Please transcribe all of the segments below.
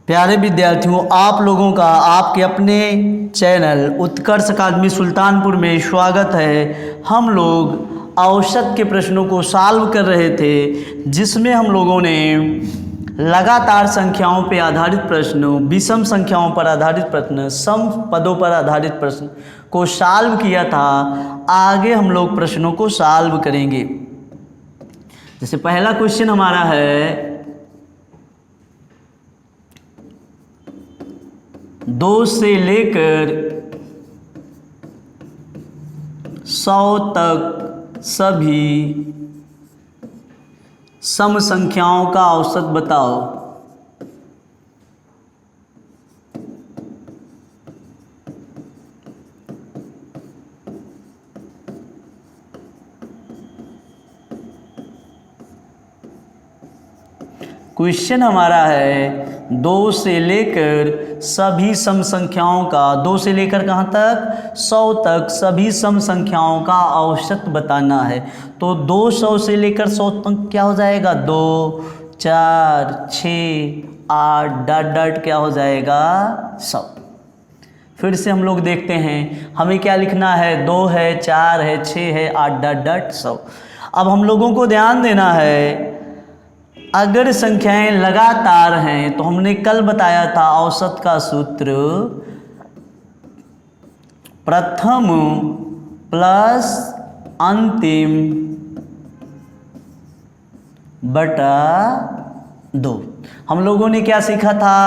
प्यारे विद्यार्थियों, आप लोगों का आपके अपने चैनल उत्कर्ष अकादमी सुल्तानपुर में स्वागत है। हम लोग औसत के प्रश्नों को सॉल्व कर रहे थे, जिसमें हम लोगों ने लगातार संख्याओं पर आधारित प्रश्न, विषम संख्याओं पर आधारित प्रश्न, सम पदों पर आधारित प्रश्न को सॉल्व किया था। आगे हम लोग प्रश्नों को सॉल्व करेंगे। जैसे पहला क्वेश्चन हमारा है 2 से लेकर 100 तक सभी सम संख्याओं का औसत बताओ। क्वेश्चन हमारा है 2 से लेकर सभी सम संख्याओं का, 2 से लेकर कहाँ तक 100 तक सभी सम संख्याओं का औसत बताना है। तो 200 से लेकर 100 तक क्या हो जाएगा, 2, 4, 6, 8 डॉट डॉट क्या हो जाएगा 100। फिर से हम लोग देखते हैं हमें क्या लिखना है, 2 है, 4 है, 6 है, 8 डॉट डॉट 100। अब हम लोगों को ध्यान देना है, अगर संख्याएं लगातार हैं तो हमने कल बताया था औसत का सूत्र प्रथम प्लस अंतिम बटा 2। हम लोगों ने क्या सीखा था,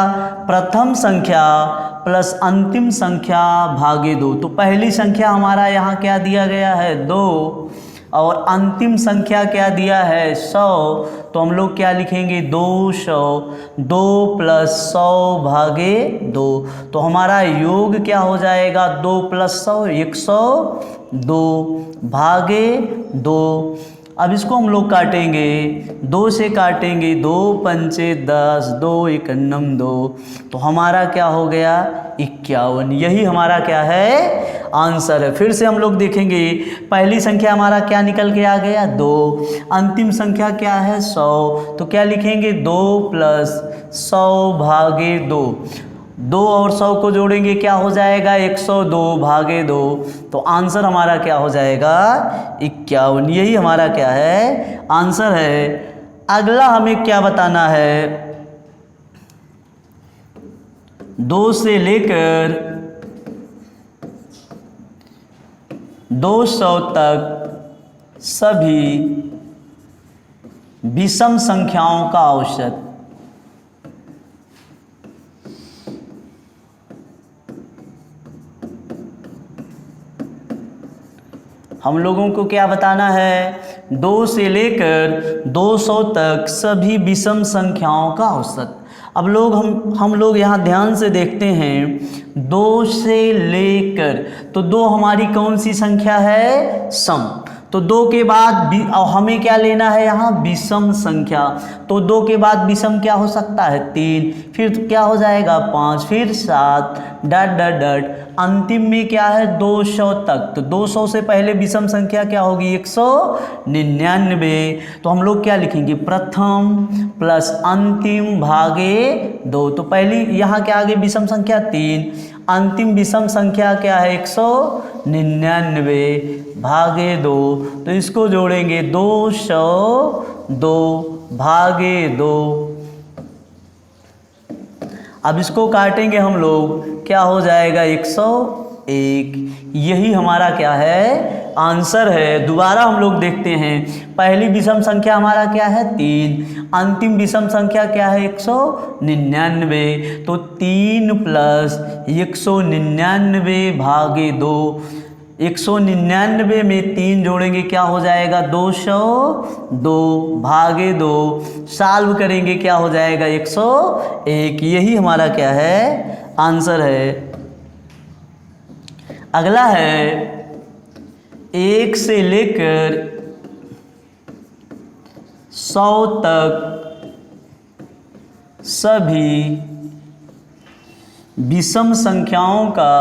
प्रथम संख्या प्लस अंतिम संख्या भागे 2। तो पहली संख्या हमारा यहाँ क्या दिया गया है, 2, और अंतिम संख्या क्या दिया है 100। तो हम लोग क्या लिखेंगे, 200, 2 प्लस 100 भागे 2। तो हमारा योग क्या हो जाएगा, 2 प्लस 100 102 भागे 2। अब इसको हम लोग काटेंगे, 2 से काटेंगे, 2 पंचे 10, 2 एकन्नम 2। तो हमारा क्या हो गया 51। यही हमारा क्या है आंसर है। फिर से हम लोग देखेंगे, पहली संख्या हमारा क्या निकल के आ गया 2, अंतिम संख्या क्या है 100। तो क्या लिखेंगे, 2 प्लस 100 भागे 2। 2 और 100 को जोड़ेंगे क्या हो जाएगा 102 भागे 2। तो आंसर हमारा क्या हो जाएगा 51। यही हमारा क्या है आंसर है। अगला हमें क्या बताना है, 2 से लेकर 200 तक सभी विषम संख्याओं का औसत। हम लोगों को क्या बताना है, 2 से लेकर 200 तक सभी विषम संख्याओं का औसत। अब हम लोग यहाँ ध्यान से देखते हैं, 2 से लेकर, तो 2 हमारी कौन सी संख्या है, सम। तो 2 के बाद हमें क्या लेना है यहाँ विषम संख्या। तो 2 के बाद विषम क्या हो सकता है 3, फिर क्या हो जाएगा 5, फिर 7 डॉट डॉट डॉट। अंतिम में क्या है 200 तक। तो 200 से पहले विषम संख्या क्या होगी 199। तो हम लोग क्या लिखेंगे, प्रथम प्लस अंतिम भागे 2। तो पहली यहाँ क्या आ गई विषम संख्या 3, अंतिम विषम संख्या क्या है 199 भागे 2। तो इसको जोड़ेंगे 202 भागे 2। अब इसको काटेंगे हम लोग, क्या हो जाएगा 101। यही हमारा क्या है आंसर है। दोबारा हम लोग देखते हैं, पहली विषम संख्या हमारा क्या है 3, अंतिम विषम संख्या क्या है 199। तो 3 प्लस 199 भागे 2। 199 में 3 जोड़ेंगे क्या हो जाएगा 202 भागे 2। सॉल्व करेंगे क्या हो जाएगा 101। यही हमारा क्या है आंसर है। अगला है 1 से लेकर 100 तक सभी विषम संख्याओं का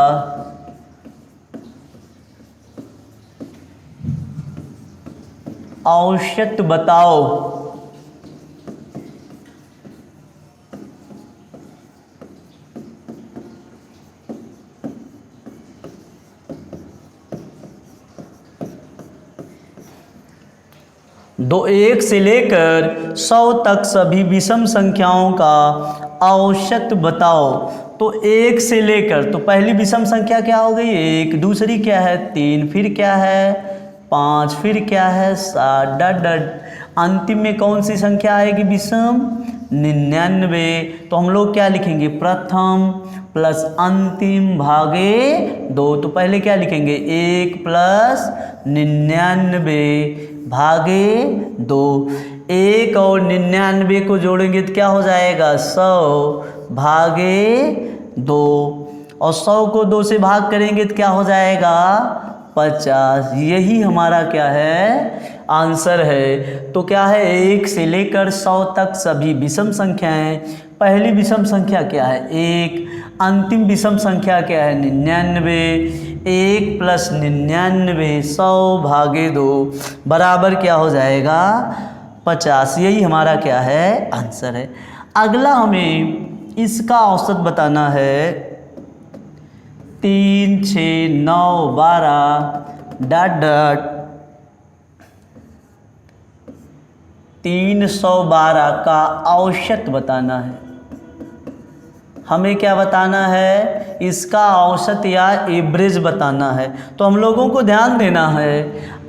औसत बताओ। दो 1 से लेकर 100 तक सभी विषम संख्याओं का औसत बताओ। तो 1 से लेकर, तो पहली विषम संख्या क्या हो गई 1, दूसरी क्या है 3, फिर क्या है 5, फिर क्या है 7, डट डट, अंतिम में कौन सी संख्या आएगी विषम 99। तो हम लोग क्या लिखेंगे प्रथम प्लस अंतिम भागे 2। तो पहले क्या लिखेंगे 1 प्लस 99 भागे 2। 1 और 99 को जोड़ेंगे तो क्या हो जाएगा 100 भागे 2, और 100 को 2 से भाग करेंगे तो क्या हो जाएगा 50। यही हमारा क्या है आंसर है। तो क्या है 1 से लेकर 100 तक सभी विषम संख्याएं, पहली विषम संख्या क्या है 1, अंतिम विषम संख्या क्या है 99। 1 प्लस 99 100 भागे 2 बराबर क्या हो जाएगा 50। यही हमारा क्या है आंसर है। अगला हमें इसका औसत बताना है 3, 6, 9, 12 डॉट डॉट 312 का औसत बताना है। हमें क्या बताना है इसका औसत या एवरेज बताना है। तो हम लोगों को ध्यान देना है,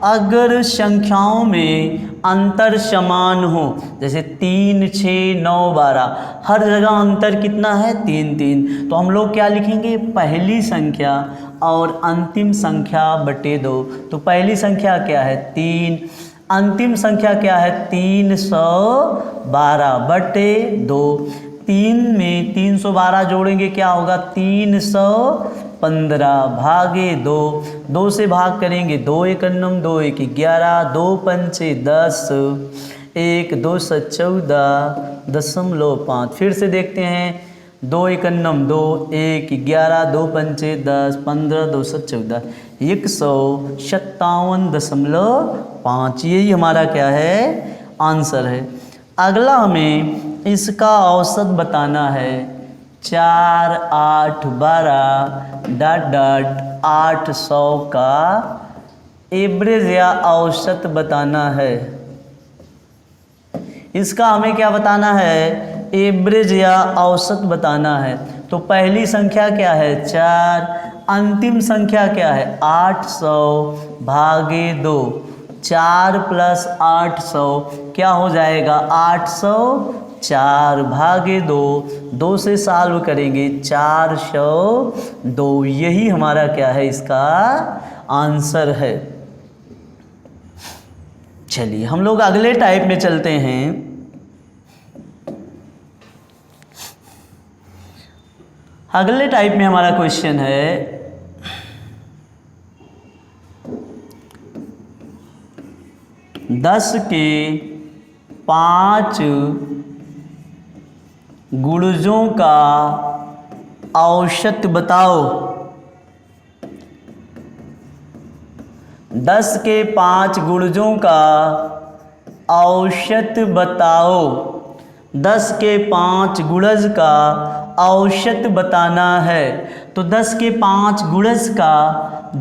अगर संख्याओं में अंतर समान हो, जैसे 3, 6, 9, 12, हर जगह अंतर कितना है 3 3, तो हम लोग क्या लिखेंगे पहली संख्या और अंतिम संख्या बटे 2। तो पहली संख्या क्या है 3, अंतिम संख्या क्या है 312 बटे 2। 3 में 312 जोड़ेंगे क्या होगा 315 भागे 2। 2 से भाग करेंगे 2 1 9 2 1 11 2 5 10 1 2 14.5। फिर से देखते हैं 2 1 9 2 1 11 2 5 10 15 2 14 157.5। यही हमारा क्या है आंसर है। अगला हमें इसका औसत बताना है 4, 8, 12 डॉट डॉट 800 का एवरेज या औसत बताना है। इसका हमें क्या बताना है एवरेज या औसत बताना है। तो पहली संख्या क्या है 4, अंतिम संख्या क्या है 800 भागे 2। 4 प्लस 800 क्या हो जाएगा 804 भागे 2। 2 से सॉल्व करेंगे 402। यही हमारा क्या है इसका आंसर है। चलिए हम लोग अगले टाइप में चलते हैं। अगले टाइप में हमारा क्वेश्चन है 10 के 5 गुणजों का औसत बताओ। 10 के 5 गुणजों का औसत बताओ। 10 के 5 गुणज का औसत बताना है। तो 10 के 5 गुणज का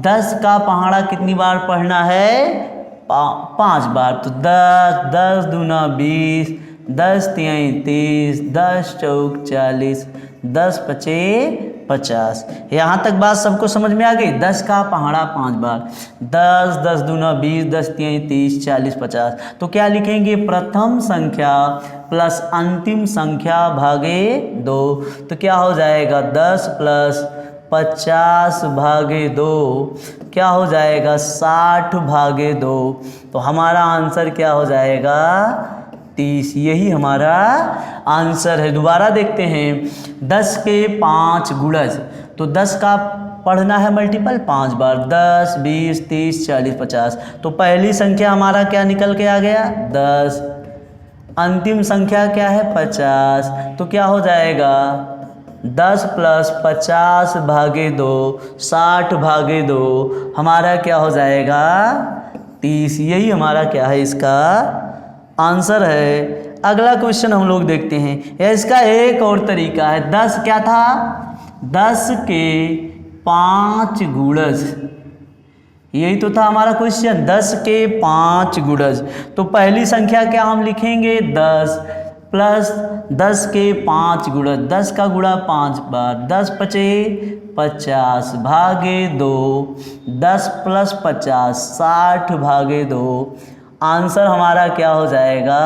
10 का पहाड़ा कितनी बार पढ़ना है 5 बार। तो 10 10 दूना 20 10 तिहाई 30 10 चौक 40 10 पचे 50। यहाँ तक बात सबको समझ में आ गई। 10 का पहाड़ा 5 बार, 10 10 दूना 20 10 तिहाई 30 40 50। तो क्या लिखेंगे प्रथम संख्या प्लस अंतिम संख्या भागे 2। तो क्या हो जाएगा 10 प्लस 50 भागे 2 क्या हो जाएगा 60 भागे 2। तो हमारा आंसर क्या हो जाएगा 30। यही हमारा आंसर है। दोबारा देखते हैं 10 के 5 गुणज। तो 10 का पढ़ना है मल्टीपल 5 बार, 10 20 30 40 50। तो पहली संख्या हमारा क्या निकल के आ गया 10, अंतिम संख्या क्या है 50। तो क्या हो जाएगा 10 प्लस 50 भागे 2 60 भागे 2 हमारा क्या हो जाएगा 30। यही हमारा क्या है इसका आंसर है। अगला क्वेश्चन हम लोग देखते हैं। या इसका एक और तरीका है। 10 क्या था 10 के 5 गुणज, यही तो था हमारा क्वेश्चन, 10 के 5 गुणज। तो पहली संख्या क्या हम लिखेंगे, 10 प्लस 10 के 5 गुणज, 10 का गुणा 5 बार, 10 पचे 50 भागे 2, 10 प्लस 50 60 भागे 2, आंसर हमारा क्या हो जाएगा,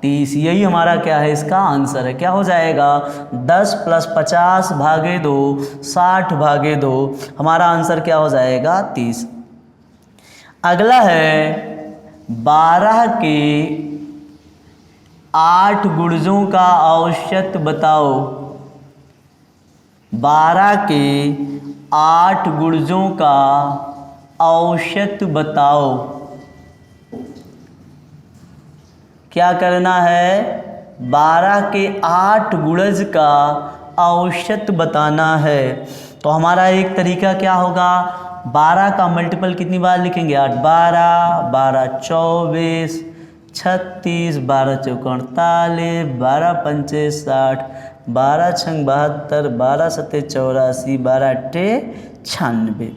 30। यही हमारा क्या है, इसका आंसर है। क्या हो जाएगा, 10 प्लस 50 भागे 2 60 भागे 2, हमारा आंसर क्या हो जाएगा, 30। अगला है 12 के 8 गुणजों का औसत बताओ। 12 के 8 गुणजों का औसत बताओ। क्या करना है, 12 के 8 गुणज का औसत बताना है। तो हमारा एक तरीका क्या होगा, 12 का मल्टीपल कितनी बार लिखेंगे, 8 12, 12 24 36, 12 चौका 48, 12 पंचे 60, 12 छंग 72, 12 सत्ते 84, 12 अट्ठे 96।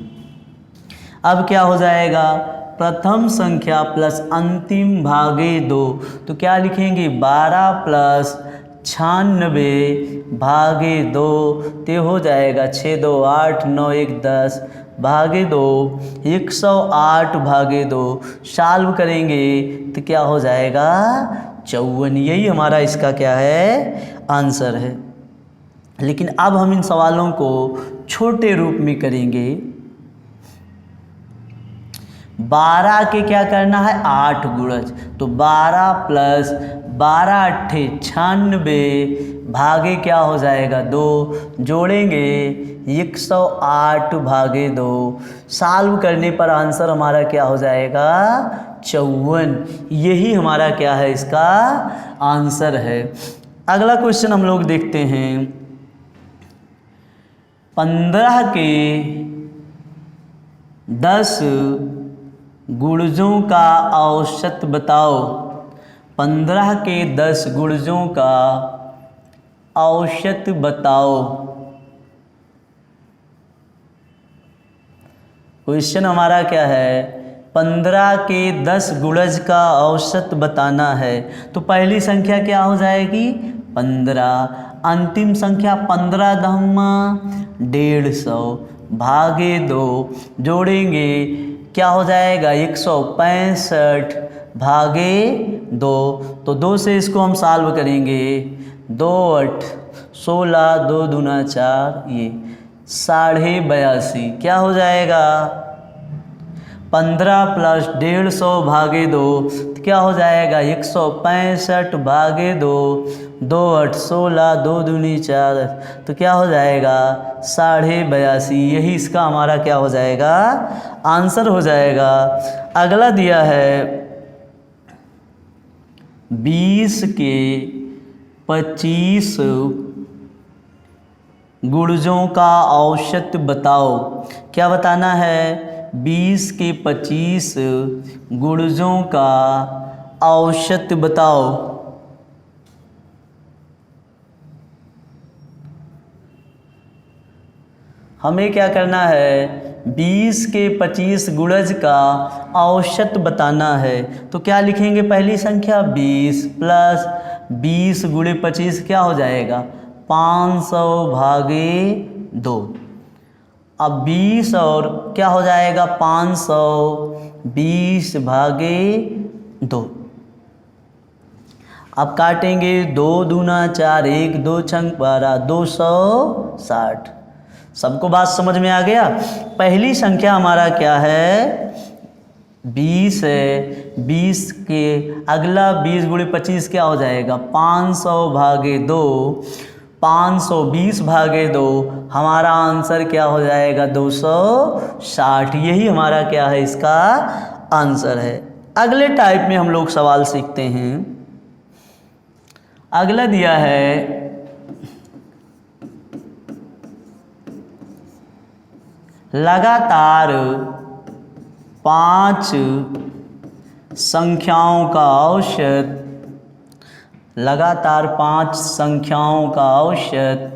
अब क्या हो जाएगा, प्रथम संख्या प्लस अंतिम भागे 2। तो क्या लिखेंगे, 12 प्लस 96 भागे 2, ते हो जाएगा 6 2 8 9 1 10 भागे 2, 108 भागे 2, सॉल्व करेंगे तो क्या हो जाएगा, 54। यही हमारा इसका क्या है, आंसर है। लेकिन अब हम इन सवालों को छोटे रूप में करेंगे। 12 के क्या करना है, 8 गुणज। तो 12 प्लस 12 अट्ठे 96 भागे क्या हो जाएगा, 2, जोड़ेंगे 108 भागे 2, सॉल्व करने पर आंसर हमारा क्या हो जाएगा, 54। यही हमारा क्या है, इसका आंसर है। अगला क्वेश्चन हम लोग देखते हैं। 15 के 10 गुणजों का औसत बताओ। 15 के 10 गुणजों का औसत बताओ। क्वेश्चन हमारा क्या है, 15 के 10 गुणज का औसत बताना है। तो पहली संख्या क्या हो जाएगी, 15, अंतिम संख्या 15 दहम्मा 150 भागे 2, जोड़ेंगे क्या हो जाएगा, 165 भागे 2। तो 2 से इसको हम सॉल्व करेंगे, 2 8 16, 2 दूना 4, ये 82.5 क्या हो जाएगा, 15 प्लस 150 भागे 2 तो क्या हो जाएगा, 165 भागे 2, 2 8 16, 2 दूनी 4, तो क्या हो जाएगा 82.5। यही इसका हमारा क्या हो जाएगा, आंसर हो जाएगा। अगला दिया है 20 के 25 गुणजों का औसत बताओ। क्या बताना है, 20 के 25 गुणजों का औसत बताओ। हमें क्या करना है, 20 के 25 गुणज का औसत बताना है। तो क्या लिखेंगे, पहली संख्या 20 प्लस 20 गुणे 25 क्या हो जाएगा, 500 भागे 2। अब 20 और क्या हो जाएगा, 520 भागे 2। अब काटेंगे, 2 दूना 4, 1 2 छंग 12, 260। सबको बात समझ में आ गया। पहली संख्या हमारा क्या है, 20 है। 20 के अगला 20 गुणे 25 क्या हो जाएगा, 500 भागे 2, 520 भागे 2, हमारा आंसर क्या हो जाएगा, 260। यही हमारा क्या है, इसका आंसर है। अगले टाइप में हम लोग सवाल सीखते हैं। अगला दिया है लगातार 5 संख्याओं का औसत। लगातार 5 संख्याओं का औसत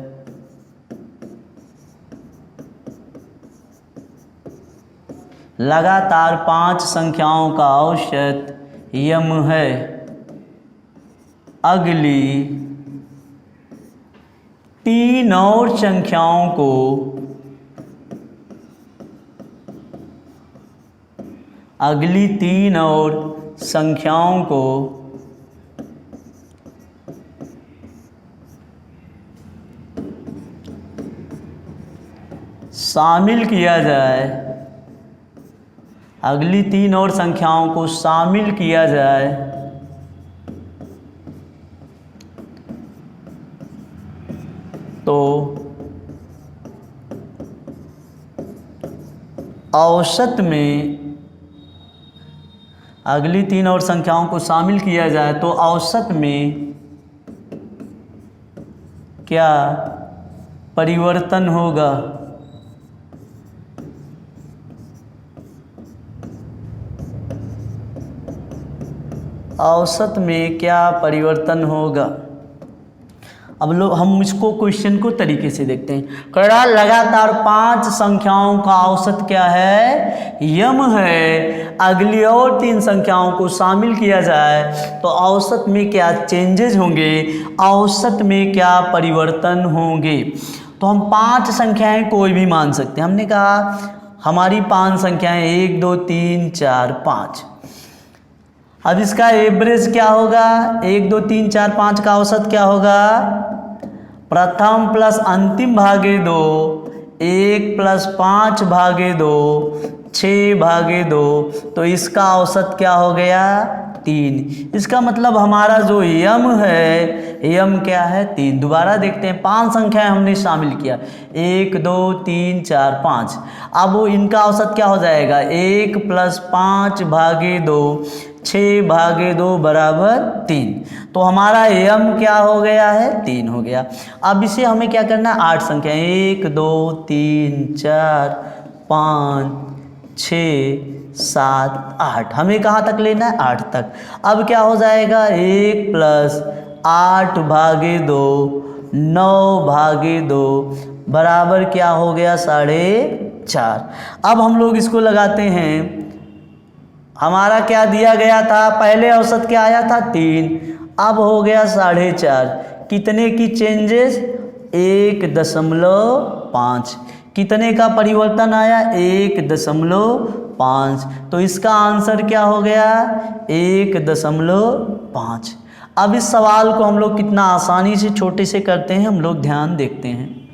लगातार 5 संख्याओं का औसत यम है। अगली 3 और संख्याओं को शामिल किया जाए। अगली 3 और संख्याओं को शामिल किया जाए तो औसत में, अगली 3 और संख्याओं को शामिल किया जाए तो औसत में क्या परिवर्तन होगा? औसत में क्या परिवर्तन होगा? अब लोग हम इसको क्वेश्चन को तरीके से देखते हैं। कड़ा लगातार 5 संख्याओं का औसत क्या है? यम है। अगली और 3 संख्याओं को शामिल किया जाए तो औसत में क्या चेंजेस होंगे, औसत में क्या परिवर्तन होंगे। तो हम 5 संख्याएं कोई भी मान सकते हैं। हमने कहा हमारी 5 संख्याएं 1 2 3 4 5। अब इसका एवरेज क्या होगा? 1 2 3 4 5 का औसत क्या होगा? प्रथम प्लस अंतिम भागे 2, 1 प्लस 5 भागे 2, 6 भागे 2, तो इसका औसत क्या हो गया? 3। इसका मतलब हमारा जो यम है, यम क्या है? 3। दोबारा देखते हैं, 5 संख्याएं हमने शामिल किया, 1 2 3 4 5। अब वो इनका औसत क्या हो जाएगा? 1 प्लस 5 भागे 2, 6 भागे 2 बराबर 3। तो हमारा यम क्या हो गया है? 3 हो गया। अब इसे हमें क्या करना है? 8 संख्या, 1 2 3 4 5 6 7 8। हमें कहाँ तक लेना है? 8 तक। अब क्या हो जाएगा? 1 प्लस 8 भागे 2, 9 भागे 2 बराबर क्या हो गया? 4.5। अब हम लोग इसको लगाते हैं। हमारा क्या दिया गया था? पहले औसत क्या आया था? 3। अब हो गया 4.5। कितने की चेंजेस? 1.5। कितने का परिवर्तन आया? 1.5। तो इसका आंसर क्या हो गया? 1.5। अब इस सवाल को हम लोग कितना आसानी से छोटे से करते हैं, हम लोग ध्यान देखते हैं।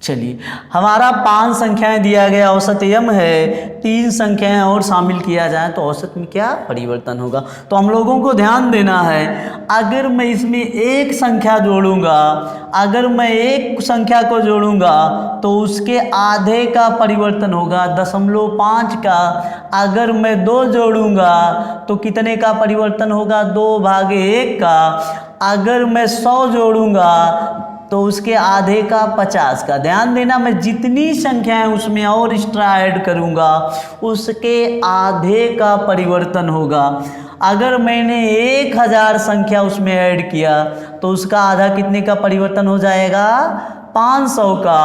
चलिए, हमारा 5 संख्याएं दिया गया, औसत यम है। 3 संख्याएं और शामिल किया जाए तो औसत में क्या परिवर्तन होगा। तो हम लोगों को ध्यान देना है, अगर मैं इसमें एक संख्या जोड़ूंगा, अगर मैं एक संख्या को जोड़ूंगा तो उसके आधे का परिवर्तन होगा, 0.5 का। अगर मैं 2 जोड़ूंगा तो कितने का परिवर्तन होगा? 2/1 का। अगर मैं 100 जोड़ूंगा तो उसके आधे का 50 का। ध्यान देना, मैं जितनी संख्याएं उसमें और एक्स्ट्रा ऐड करूंगा उसके आधे का परिवर्तन होगा। अगर मैंने 1000 संख्या उसमें ऐड किया तो उसका आधा कितने का परिवर्तन हो जाएगा? 500 का।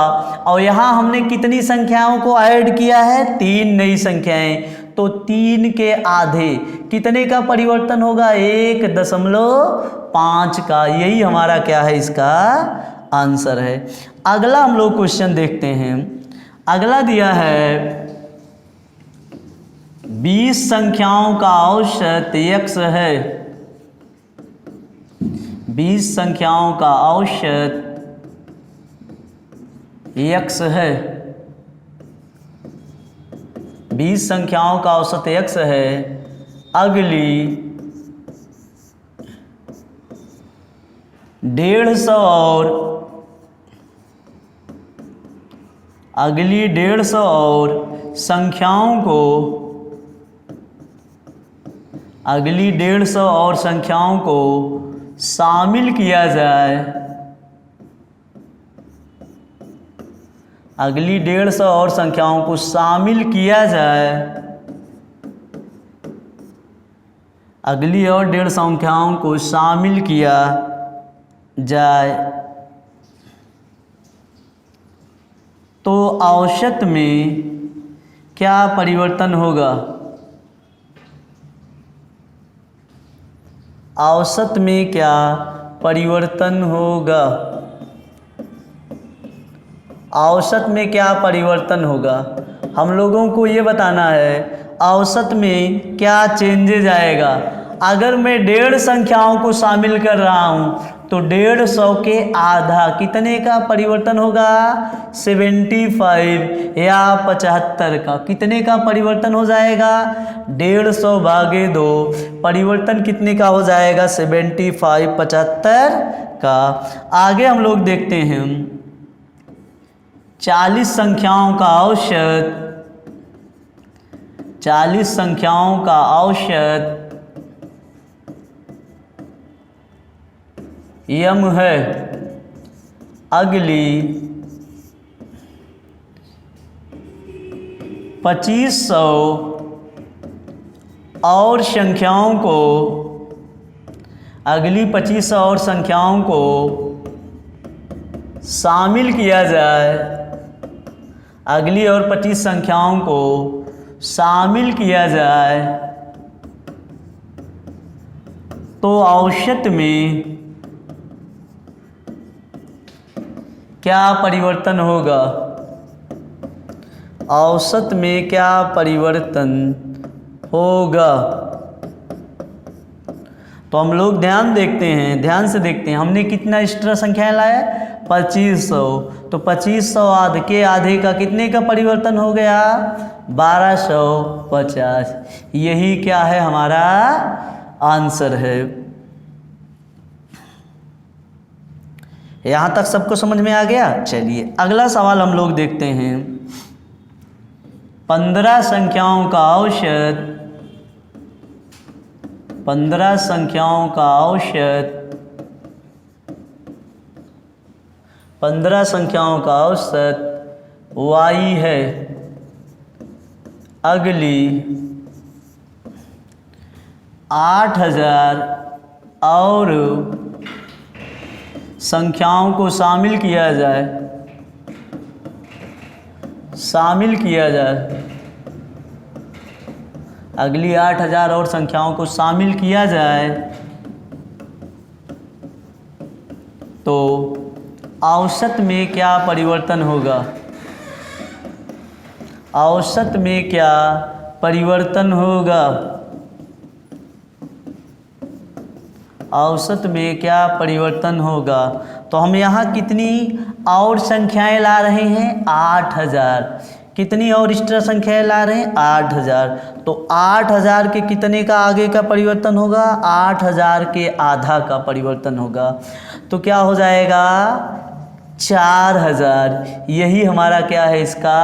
और यहाँ हमने कितनी संख्याओं को ऐड किया है? 3 नई संख्याएं। तो 3 के आधे कितने का परिवर्तन होगा? 1.5 का। यही हमारा क्या है? इसका आंसर है। अगला हम लोग क्वेश्चन देखते हैं। अगला दिया है 20 संख्याओं का औसत x है। 20 संख्याओं का औसत x है। 20 संख्याओं का औसत x है। अगली 150 और संख्याओं को, अगली 150 और संख्याओं को शामिल किया जाए, अगली 150 और संख्याओं को शामिल किया जाए अगली और 1.5 संख्याओं को शामिल किया जाए तो औसत में क्या परिवर्तन होगा? औसत में क्या परिवर्तन होगा? औसत में क्या परिवर्तन होगा? हम लोगों को ये बताना है औसत में क्या चेंजेज आएगा। अगर मैं 1.5 संख्याओं को शामिल कर रहा हूँ तो 150 के आधा कितने का परिवर्तन होगा? 75 या 75 का कितने का परिवर्तन हो जाएगा? 150 भागे 2 परिवर्तन कितने का हो जाएगा? 75 75 का। आगे हम लोग देखते हैं 40 संख्याओं का औसत, 40 संख्याओं का औसत यम है। अगली 2500 और संख्याओं को, अगली 2500 और संख्याओं को शामिल किया जाए, अगली और 25 संख्याओं को शामिल किया जाए तो औसत में क्या परिवर्तन होगा? औसत में क्या परिवर्तन होगा? तो हम लोग ध्यान से देखते हैं हमने कितना एक्स्ट्रा संख्याएं लाया? 2500। तो 2500 के आधे का कितने का परिवर्तन हो गया? 1250। यही क्या है? हमारा आंसर है। यहाँ तक सबको समझ में आ गया? चलिए अगला सवाल हम लोग देखते हैं। 15 संख्याओं का औसत, 15 संख्याओं का औसत, 15 संख्याओं का औसत y है। अगली 8000 और संख्याओं को शामिल किया जाए, अगली 8000 और संख्याओं को शामिल किया जाए तो औसत में क्या परिवर्तन होगा? औसत में क्या परिवर्तन होगा? औसत में क्या परिवर्तन होगा? तो हम यहाँ कितनी और संख्याएं ला रहे हैं? 8000। कितनी और एक्स्ट्रा संख्याएं ला रहे हैं? 8000। तो 8000 के कितने का आगे का परिवर्तन होगा? 8000 के आधा का परिवर्तन होगा। तो क्या हो जाएगा? 4000। यही हमारा क्या है? इसका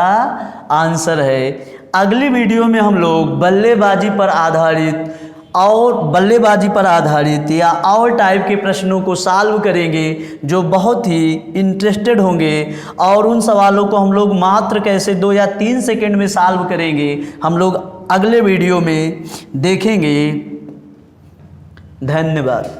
आंसर है। अगली वीडियो में हम लोग बल्लेबाजी पर आधारित या और टाइप के प्रश्नों को सॉल्व करेंगे जो बहुत ही इंटरेस्टेड होंगे, और उन सवालों को हम लोग मात्र कैसे 2 या 3 सेकंड में सॉल्व करेंगे हम लोग अगले वीडियो में देखेंगे। धन्यवाद।